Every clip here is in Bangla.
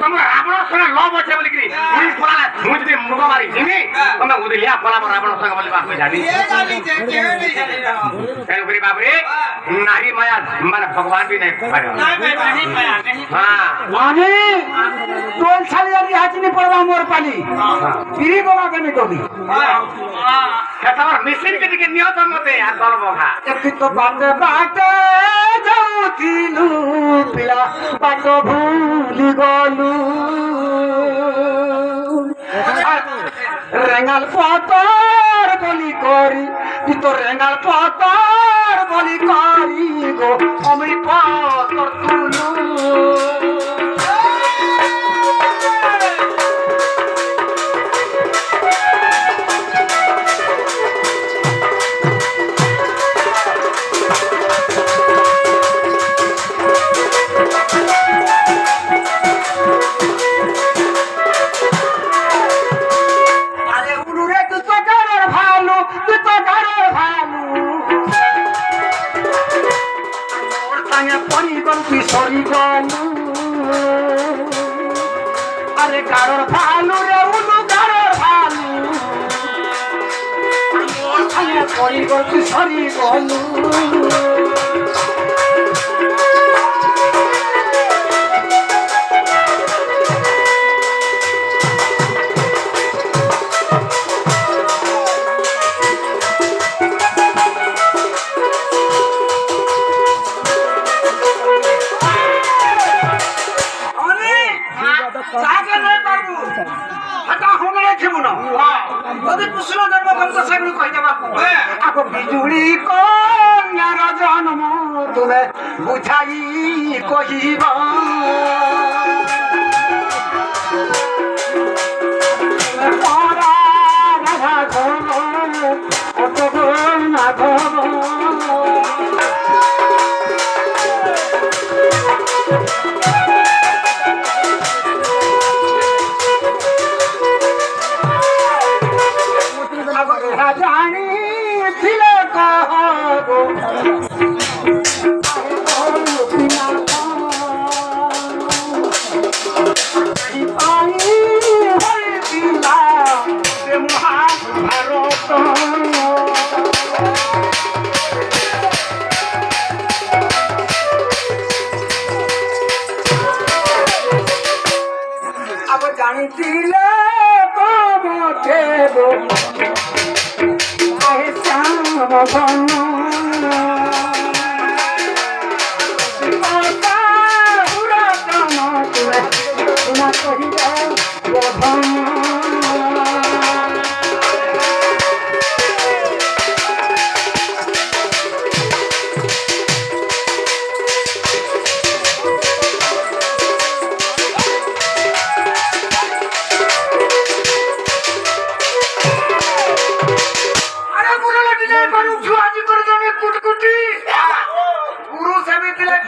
ତମ ରାବଣ ସଙ୍ଗେ ଲଭ୍ ଅଛେ ବୋଲିକିରି ମୁଇଁ ପଳାଲେ ମୁଁ ଯଦି ମୁଗ ମାରି ଯିମି ତମେ ବୁଝିଲିଆ ପଳାମ ରାବଣ ସଙ୍ଗେ ବୋଲି ବାପ ଜାଣି ତେଣୁକରି ବାବୁରେ ନାରୀ ମାୟା ମାନେ ଭଗବାନ ବି ନାଇଁ ପାରେ ହଁ আমি তোল ছাড়ি আমি হাজিনি পড়বা মোর পানি ফিরি বলা কেন কবি তোমার মিশিন কে দিকে নিও তো মতে আর দল বঘা একটু তো বাটে বাটে যাউথিলু পিলা বাট ভুলি গলু রেঙ্গাল পতর বলি করি তুই তো রেঙ্গাল পতর বলি করি গো আমি পতর তুলু সরি গলু আরে কারোর ভালু রে উলু কারোর ভালু সরি গলু সরি গলু বিজুড়ি কন্যার জন্ম তুমি বুঝাই কহিব জানি ছিলে কহবো মহাভারত আবার জানিছিলে কমতে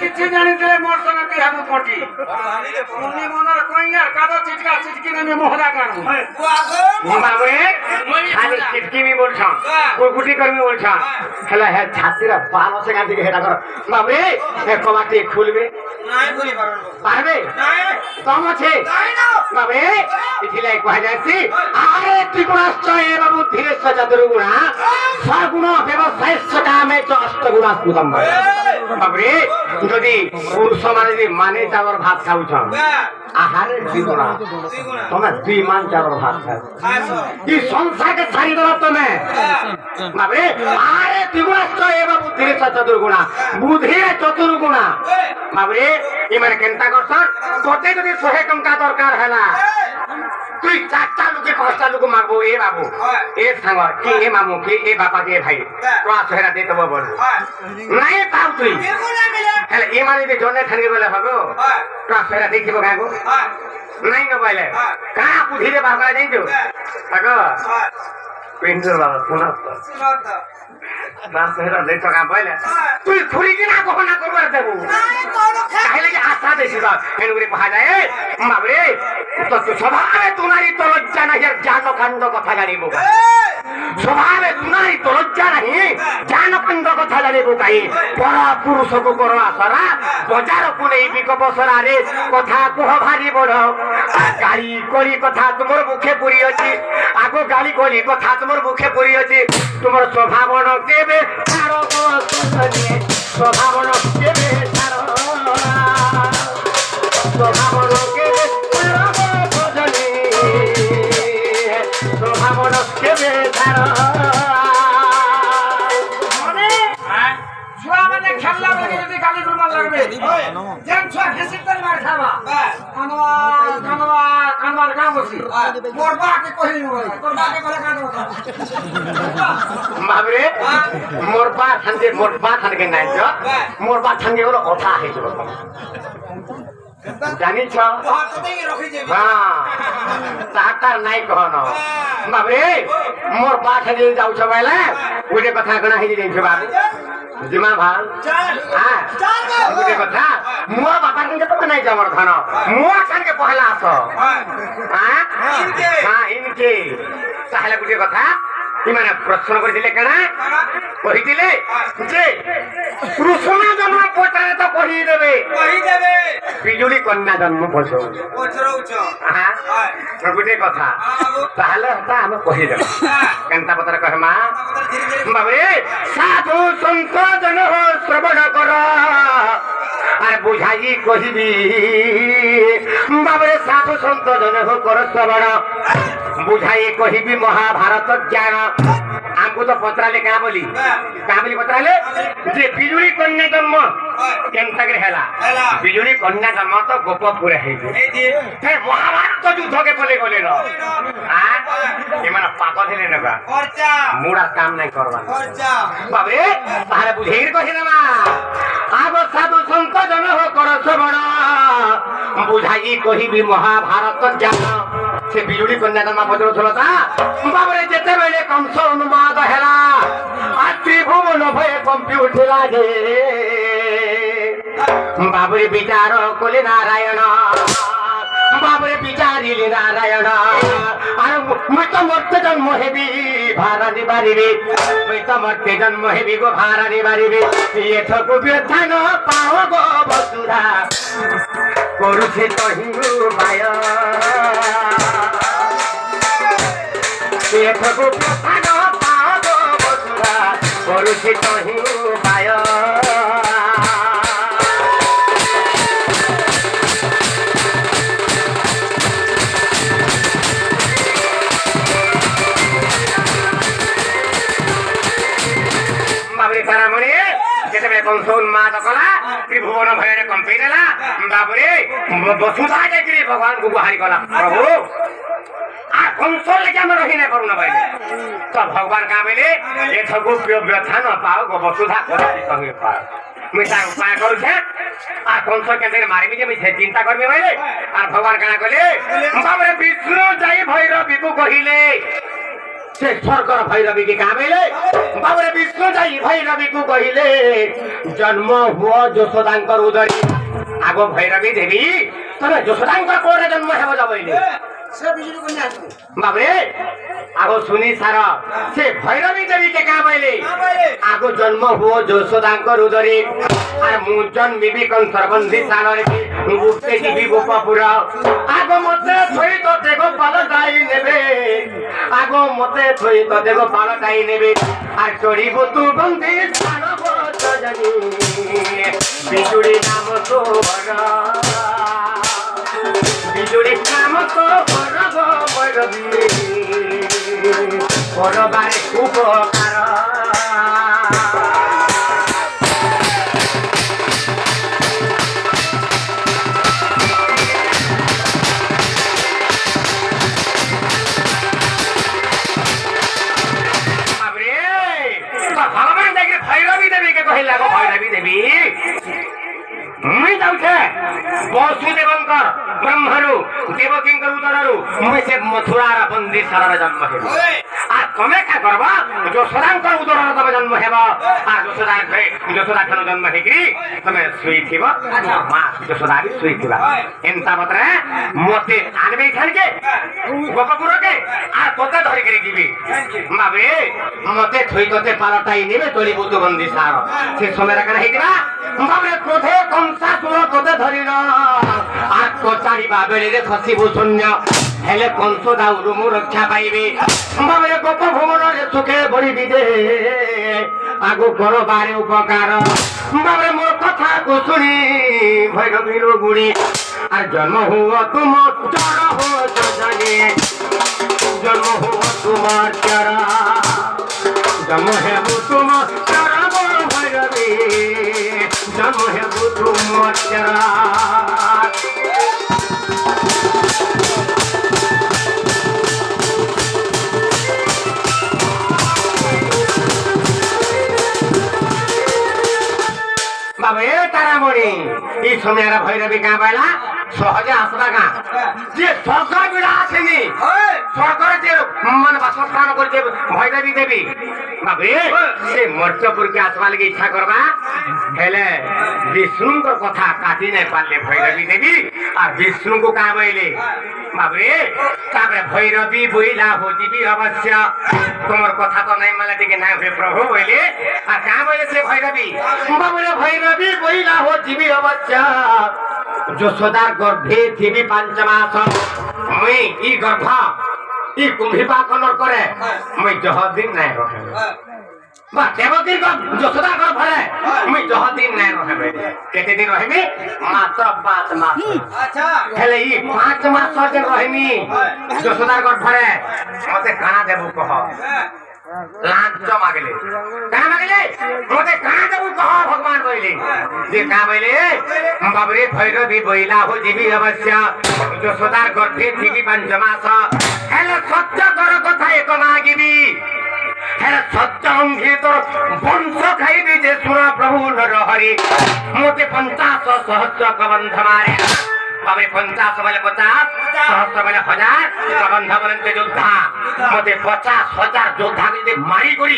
কিছু জানিলে মোর সঙ্গে তুই হাবু পটি উনি মনের কইয়ার কাদা চিটকা চিটকি নামে মোহরা কারু বাবুরে খালি চিটকি মি বলছাম কুকুটি করমি বলছাম হেলা হে ছাতিরা বাল আছে গান থেকে হেটা কর বাবুরে হে কমাটি খুলবে নাই খুলি পারবে নাই দম আছে নাই না বাবুরে ইথিলে কই যাইছি আরে ত্রিগুণাশ্চ এ বাবু ধীরেশ্ব চতুর্গুণা সগুণ ব্যবসায়স্য কামে চ অষ্টগুণা সুতম বাবুরে যদি পুরুষ মানে চাউর ভাত খাউছ আহারের দ্বিগুণা তুমি 2 মান চাউর ভাত খাও কি সংসারকে ছাড়ি দাও তুমি বাবরে আরে দ্বিগুণাশ্চ এব বুদ্ধির চতুর্গুণা বুদ্ধির চতুর্গুণা বাবরে ইমানে কেনতা করছ তোতে যদি 100 টঙ্কা দরকার হেলা তুই 4টা লোকে 5টা লোক মাগবো এ বাবু এ সাঙ্গ কি এ মামু কি এ বাপা কি ভাই তোরা সেরা দে দেব বল নাই পাও তুই হেলে এ মানে যে জনে থাকি বলে হবে তোরা সেরা দেখিব গাগো নাই ন বলে কা বুঝিরে বাবা যাইছো আগো পিন্টুর বাবা শোনা তো বাস সেরা দে টাকা বলে তুই খুরি কিনা গহনা করবার দেব তাহলে কি আশা দেছি দাও এনুরে কহা যায় বাবরে তো স্বভাবে তোমারই তো লজ্জা নাই আর জানো কাণ্ড কথা জানিব ସ୍ୱଭାବେ ନାହିଁ ତ ଲଜ୍ଜା ନାହିଁ ଜ୍ଞାନ କେନ୍ଦ୍ର କଥା ଜାଣିବୁ କାହିଁ ପର ପୁରୁଷକୁ କର ଆସରା ବଜାରକୁ ନେଇ ବିକ ବସରାରେ କଥା କୁହ ଭାରି ବଡ ଗାଳି କଳି କଥା ତୁମର ମୁଖେ ପୁରୀ ଅଛି ଆଗ ଗାଳି କଳି କଥା ତୁମର ମୁଖେ ପୁରୀ ଅଛି ତୁମର ସ୍ୱଭାବନ କେବେ ଛାଡ଼ ସ୍ୱଭାବନ କେବେ ଛାଡ଼ ସ୍ୱଭାବନ କେବେ স্বভাবন কেবে ছাড় ছুয়া মানে খেললা বলে যদি গালি গুলমান লাগবে যেন ছুয়া ঘেসি তেল মার খাবা কানবা কানবা কানবার গাঁ বসি মোর বাকে কহি বলে তোর বাকে বলে কাঁদো বাবরে মোর বা থানকে নাই তো মোর বা থানকে হলো কথা হয়েছিল জানিছ তাকার নাই কহন বাবরে মোর বা থানকে যাওছ বেলে গোটে কথা কনা হয়ে যাইছ বাবু জিমা ভাল হ্যাঁ গোটে কথা মো বাপা সঙ্গে তো নাই আমার ধন মো সঙ্গে পহলা আস হ্যাঁ হ্যাঁ ইনকে তাহলে গোটে কথা ইমানে প্রশ্ন করেছিলে কেনা কহিছিলে যে কৃষ্ণ জন্ম পচারে তো কহিদেবে বিজুলি কন্যা জন্ম পচরৌছ হ্যাঁ গোটে কথা তাহলে তা আমি কহিদেব কেনতা পত্র কহমা বাবরে সাধু সন্ত জন শ্রবণ কর আর বুঝাই কহিবি বাবরে সাধু সন্ত জন কর শ্রবণ বুঝাই কহিবি মহাভারত জ্ঞান আমକୁ ତ ପଚରାଲେ କାଁ ବୋଲି ପଚରାଲେ ଯେ ବିଜୁଳି କନ୍ୟା ଜନ୍ମ କେନ୍ତାକରେ ହେଲା ବିଜୁଳି କନ୍ୟା ଜନ୍ମ ତ ଗୋପପୁରେ ହେଇଛି ମହାଭାରତ ଯୁଦ୍ଧକେ ପଲେ ଗଲେ ନ ଏମାନେ ପାଗଲ ହେଲେ ନେବା ମୁଡା କାମ ନାଇଁ କରବା ବାବରେ ତାହେଲେ ବୁଝେଇକି କହିଦେବା ଆଗ ସାଧୁ ସନ୍ତ ଜନ କର ଶ୍ରବଣ ବୁଝାଇ କହିବି ମହାଭାରତ ଜ୍ଞାନ ସେ ବିଜୁଳି କନ୍ୟା ଜନ୍ମ ପଚରୁଥିଲା ତା ବାବରେ ଯେତେବେଳେ କଂସ ଉନ୍ମାଦ ହେଲା ତ୍ରିଭୁବନ ଭୟ କମ୍ପି ଉଠିଲା ଯେ ବାବୁରେ ବିଚାର କଲେ ନାରାୟଣ ବାବୁରେ ବିଚାରିଲେ ନାରାୟଣ ଆଉ ମୁଁ ତ ମର୍ତ୍ତେ ଜନ୍ମ ହେବି ଭାରାନି ବାରିବି ମୁଁ ତ ମର୍ତ୍ତେ ଜନ୍ମ ହେବି ଗୋ ଭାରାନି ବାରିବି ଏଥକୁ ବ୍ୟଥାନ ପାଅ ଗୋ ବସୁଧା କରୁଛି ତ ହିନ୍ଦୁ ମାୟ ଏଥକୁ ବ୍ୟଥାନ ପାଅ ଗୋ ବସୁଧା କରୁଛି ତ ହିନ୍ଦୁ ମାୟ যেতেবে কংস উন্মাদ কলা ত্রিভুবন ভୟରେ কম্পি দেলা বাবরে বসুধা যাই ভগবান গুহারি কলা প্রভু আর কংস লেগে আমি রহি না করুন পাইলে তো ভগবান কা বলে এথকু ব্যথা ন পাও গো বসুধা করছি সঙ্গে পাও মুই তা উপায় করছে আর কংস কেন মারিবি যে মুই চিন্তা করবি পাইলে আর ভগবান কানা কলে বাবরে বিষ্ণু যাই ভৈরবীকু কহিলে से स्वर्गर भैरवी के कहा बोले बाबरे विष्णु जाई भैरवी को कहले जन्म हुआ यशोदांकर उदरी आगो भैरवी देवी तने यशोदांकर कोरे जन्म हेबो जाबइले से बिजली कन्या बाबरे आगो सुनी सारा से भैरवी देवी के कहा बोले आगो जन्म हुआ यशोदांकर उदरी আর মুজন বিবি কোন সর্বন্ধি সালরে গুপ্তে দিবি গোপপুর আগো মতে থই তো দেখো পালটাই নেবে আগো মতে থই তো দেখো পালটাই নেবে আর চড়িব তু বন্ধি সারব জানি বিজুড়ি নাম তো বড় বিজুড়ি নাম তো বড় গো বড়বি বড়বারে উপকার ভৈরবী দেবী মুই যাউছে ବସୁଦେବଙ୍କର ବ୍ରହ୍ମରୁ ଦେବକୀଙ୍କର ଉଦରରୁ ମୁଇଁ ସେ ମଥୁରାର ବନ୍ଦୀ ଶାଳାରେ ଜନ୍ମ ହେବ আর তুমি কা করব যশোদাঙ্কর উদররে তবে জন্ম হেব আর যশোদা খান জন্ম হেকি তুমি শুইথিব মা যশোদা বি শুইথিবা এন্তা বতরে মতে আনবে খানকে গোপপুরকে আর তোতে ধরি করে দিবি বাবে মতে থই তোতে পালটাই নেবে তলি বুদ্ধ বন্দি সার সে সময় রাখনা হেকিবা বাবে ক্রোধে কংসা সুর তোতে ধরিল আর কোচারি বাবেলে খসিবু শূন্য হেলে কংস দাউরু মু রক্ষা পাইবে বাবে গোপ ভ্রমণরে সুখে বড়িবি দে আগু করবারে উপকার বাবে মোর কথা শুনি ভৈরবীর গুড়ি আর জন্ম হুয়া তুম চর হো জানে জন্ম হুয়া তোমার চরা জন্ম হেবু তুম চরা ভৈরবী জন্ম হেবু তোমার চরা বাবে তারামণি এই সময় ভৈরবী গাঁ পাইলা সহজে আসবা গাঁ যে সরকার বিড়া আসেনি সরকার যে মানে বাসস্থান করছে ভৈরবী দেবী বাবে সে মর্চপুরকে আসবা লাগে ইচ্ছা করবা হেলে বিষ্ণুঙ্কর কথা কাটি নাই পারলে ভৈরবী দেবী আর বিষ্ণুকে কা বইলে বাবে তারপরে ভৈরবী বইলা হজিবি অবশ্য তোমার কথা তো নাই মানে দিকে না হয়ে প্রভু বইলে আর কা বইলে সে ভৈরবী বাবুরে ভৈরবী বইলা হজিবি অবশ্য যশোদার গর্ভে থিবি 5 মাস মুই ই গর্ভ ই কুম্ভীপাকনর করে মুই যহদিন নাই রহে বা দেবকীর যশোদার গর্ভরে মুই যহদিন নাই রহে কেতে দিন রহিমি মাত্র 5 মাস আচ্ছা হেলে ই 5 মাস যে রহিমি যশোদার গর্ভরে মতে কানা দেবু কহ লাঞ্চ মাগলে কানা মাগলে মতে কানা দেবু কহ ভগবান কইলে যে কা বইলে বাবরে ভৈরবী বইলা হো জীবি অবশ্য যশোদার গর্ভে থিবি 5 মাস হেলে সত্য কর কথা এক মাগিবি হেলে সত্য অঙ্গে তোর বংশ খাইবি যে শুন প্রভু নরহরি মতে 50 সহস্র কবন্ধ মারে বাবে 50 বলে 50 সহস্র বলে 1000 কবন্ধ বলেন যোদ্ধা মতে 50,000 যোদ্ধা যদি মারি করি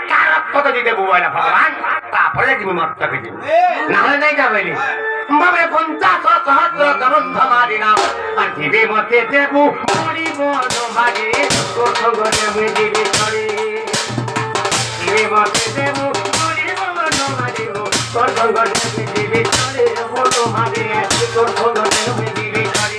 তার রক্ত দিতে বইলা ভগবান তারপরে তুমি মরতে দিবি না হলে নাই যাবেনি বাবে 50 সহস্র কবন্ধ মারি না আর দিবে মতে দেবু মরিব নবাগে তোর সঙ্গে দিবি করে দিবে মতে দেবু মরিব নবাগে তোর সঙ্গে দিবি করে মতো মাগে তোর সঙ্গে দিবি করে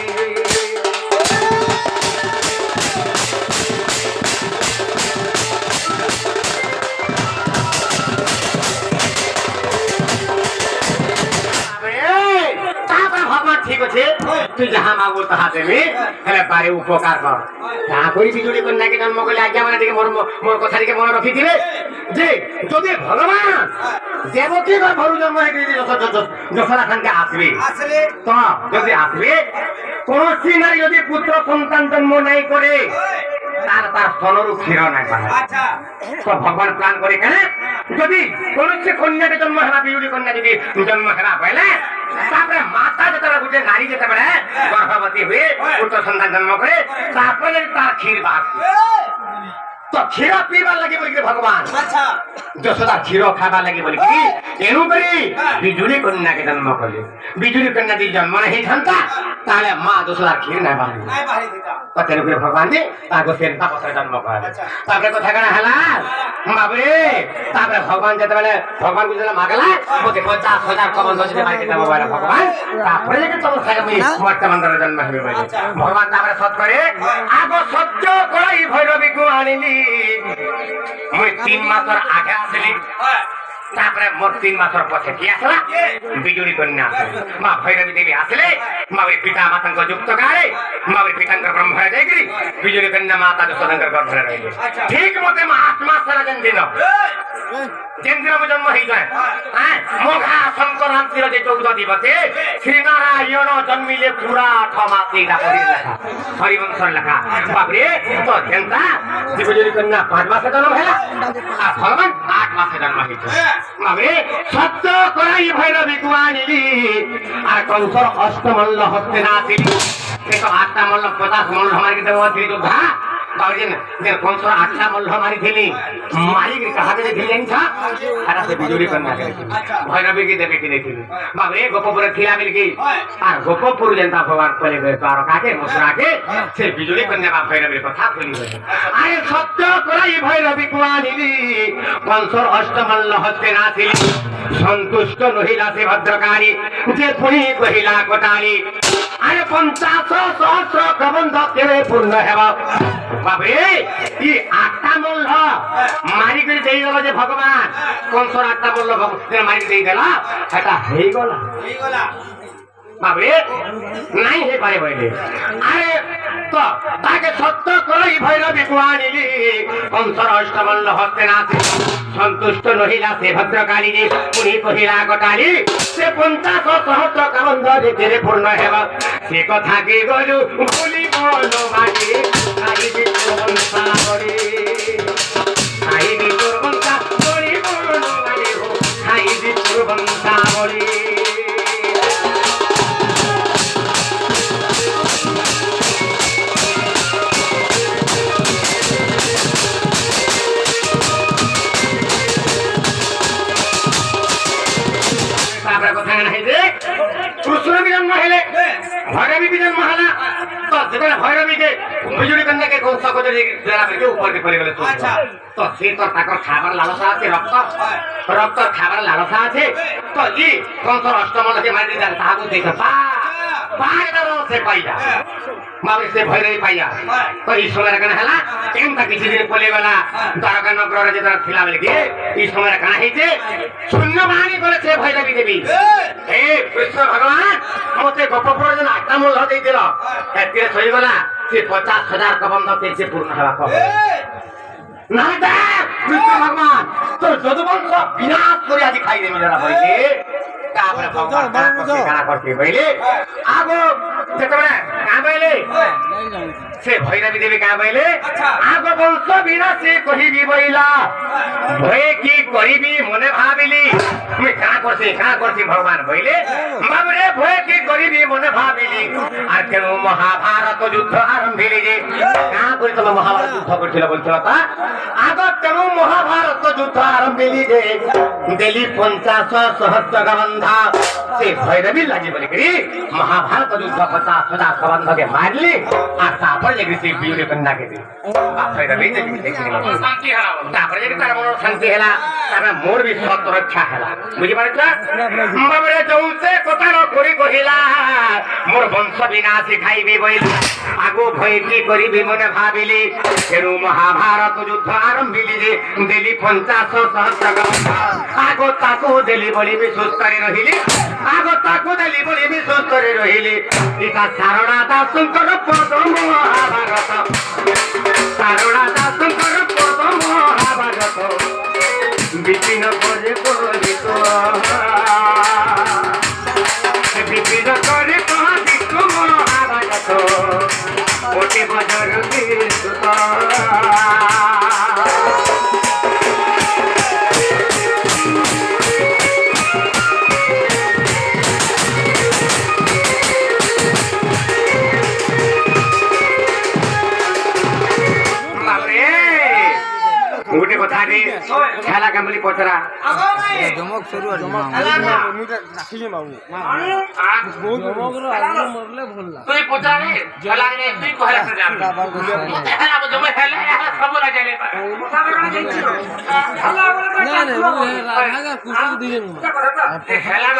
ঠিক আছে তুই যাহা মাগো তাহা দেবে হেলে পারে উপকার কর তাহা করি বিজুড়ি কন্যাকে জন্ম করলে আজ্ঞা মানে দিকে মোর কথাটিকে মনে রাখি দিবে যে যদি ভগবান দেবকী বা ভরু জন্ম হয়ে গেলে যশোদা খানকে আসবে তো যদি আসবে কোন স্ত্রী নারী যদি পুত্র সন্তান জন্ম নাই করে তার স্তনরূপ ক্ষীর নাই পায় তো ভগবান প্লান করে কেন যদি কোন কন্যাকে জন্ম হেলা বিজুড়ি কন্যা যদি জন্ম হেলা পাইলে তারপরে মাতা যেতে বুঝে নারী যেতে পারে গর্ভবতী হয়ে পুত্র সন্তান জন্ম করে তারপরে তার ক্ষীর বাস তো ক্ষীর পিবার লাগে বলি ভগবান যশোদা ক্ষীর খাবার লাগে বলি কি এনু করি বিজুড়ি কন্যাকে জন্ম করলে বিজুড়ি কন্যা যদি জন্ম না হইথান্তা তাহলে মা যশোদার ক্ষীর নাই বাড়ি কথা করে ভগবান যে তাকে সেন তাপসের জন্ম করে তারপরে কথা কেনা হেলা বাবরে তারপরে ভগবান যেতে বলে ভগবান বুঝলে মাগলা বলতে 50,000 কবন্ধ যদি মাইকে দেবো বলে ভগবান তারপরে যে তপস্যাকে বর্তমান জন্ম হবে বলে ভগবান তারপরে সৎ করে আগ সহ্য করাই ভৈরবীকে আনিলি মুই 3 মাসের আগে আসলি তারপরে মোর 3 মাসের পথে কি আসলা বিজুড়ি কন্যা আসলে মা ভৈরবী দেবী আসলে মা ওই পিতা মাতাঙ্ক যুক্ত গাড়ে মা ওই পিতাঙ্কর ব্রহ্ম হয়ে যাই বিজুড়ি কন্যা মাতা যশোদাঙ্কর গর্ভে রইলে ঠিক মতে মা 8 মাস সারা দিন କେନ୍ଦ୍ରକୁ ଜନ୍ମ ହେଇଯାଏ ମଘା ସଂକ୍ରାନ୍ତିର ଯେ 14 ଦିବସେ ଶ୍ରୀନାରାୟଣ ଜନ୍ମିଲେ ପୁରା 8 ମାସ ଏଇଟା ଲେଖା ହରିବଂଶର ଲେଖା ବାପରେ ତ ଯେନ୍ତା ଶିବଜରୀ କନ୍ୟା 5 ମାସ ଜନ୍ମ ହେଲା আর ভগবান 8 মাসে জন্ম হয়েছে বাবরে সত্য করাই ভৈরবীকে আনিলি আর কংসর অষ্টমল্ল হস্তে না আসিলি সে তো 8টা মল্ল 50 মল্ল মারি দেব অতি যোদ্ধা বাবরে যে কংসর 8টা মল্ল মারি দিলি মালিক কাহাকে দিলেন ছা আরে সে বিজুরি কন্যা ভৈরবীকে দেবে কি নেছিলি বাবরে গোপপুরে খিলা মিলকি আর গোপপুর জনতা ভগবান কলে তার কাকে মশরাকে সে বিজুরি কন্যা বা ভৈরবীর কথা বলি আরে সত্য করাই ভৈরবীকে আনিলি কংসর অষ্টমল্ল হস্তে না আসিলি সন্তুষ্ট নহিলা সে ভদ্রকারী যে পুনি কহিলা কোটালি আরে 50 সহস্র প্রবন্ধ কেবে পূর্ণ হেব বাবরে ই 8টা মল্ল মারি করে দেই গেল যে ভগবান কংসর 8টা মল্ল ভগবান মারি দেই দেলা এটা হেই গলা বাবরে নাই হে পারে বইলে আরে তো তাকে সত্য করাই ভৈরবীকে আনিলি কংসর অষ্টমল্ল হস্তে না সন্তুষ্ট নহিলা সে ভদ্রকালী পুনি কহিলা গোটালি সে 50 সহস্র প্রবন্ধ যে কেবে পূর্ণ হেব সে কথা কি গলু বলি বলো মাটি আই বিতর বংশা বলি আই বিতর বংশা বলি বলো মাটি হো আই বিতর বংশা বলি কৃষ্ণ জন্ম হেলে ভৈরবী জন্ম হলা তো যেটা ভৈরবীকে বিজুড়ি কন্যাকে কংস করে জেলা করে উপরকে করে গেলে তো সে তো তাকর খাবার লালসা আছে রক্ত খাবার লালসা আছে তো ই কংসর অষ্টমলকে মারি দেন তাহাকে দেখে সে পাইয়া মাবে সে ভৈরবী পাইয়া তো এই সময় কেন হেলা এমতা কিছু দিন পলে গলা দ্বারকা নগরের যেটা ଥିଲା বলে কি এই সময় কেন হইছে শূন্য বাহিনী করেছে ভৈরবী দেবী হে কৃষ্ণ ভগবান মতে গোপপুর যেন 8টা মূল দেই দিল এতে সই গলা সে 50,000 প্রবন্ধ সে পূর্ণ হওয়া কবে না দে কৃষ্ণ ভগবান তোর যদুবংশ বিনাশ করে আজ খাই দেবে যারা বইলে তারপরে ভগবান গানা করতে বইলে আগো যেতবে গান বইলে সে ভৈরবী দেবী গান বইলে আগো বংশ বিনাশে কহিবি বইলা ভয়ে কি করিবি মনে ভাবিলি তুমি গান করছি ভগবান বইলে বাবরে ভয়ে কি করিবি মনে ভাবিলি আর কেন মহাভারত যুদ্ধ আরম্ভিলি যে গান করে তোমার মহাভারত যুদ্ধ করছিল বলছিল তা আগো কেন মহাভারত যুদ্ধ আরম্ভিলি যে দেলি 50 সহস্র গবন্ধা সে ভৈরবী লাগি বলে কি মহাভারত যুদ্ধ 50,000 গবন্ধকে মারলি আর তারপরে যে সেই বিউটি কন্যাকে দি ভৈরবী যে শান্তি হলা তারপরে যে তার মন শান্তি হলা তারপরে মোর বি সত রক্ষা হলা বুঝি পারছ বাবরে যৌসে কথা করি কহিলা মোর বংশ বিনাশী খাইবি বইলি আগো ভয় কি করিবি মনে ভাবিলি কেনু মহাভারত যুদ্ধ আরম্ভিলি যে দেলি 50 সহস্র গবন্ধা আগো তাকু দেলি বলি বিশুদ্ধ করে রহিলি আগো তাকু দেলি বলি বিশুদ্ধ করে রহিলি এটা সারণা দাসঙ্কর পদ মহাভারত সারণা দাসঙ্কর পদ মহাভারত বিপিন করে কহিত বিপিন করে কহিত মহাভারত কোটি বছর বিশুদ্ধ গোটে কথা খেলা কেমন পচরা জমক শুরু তুই পচারে খেলা তুই কহলা সে জান খেলা জমে খেলা সব রাজালে খেলা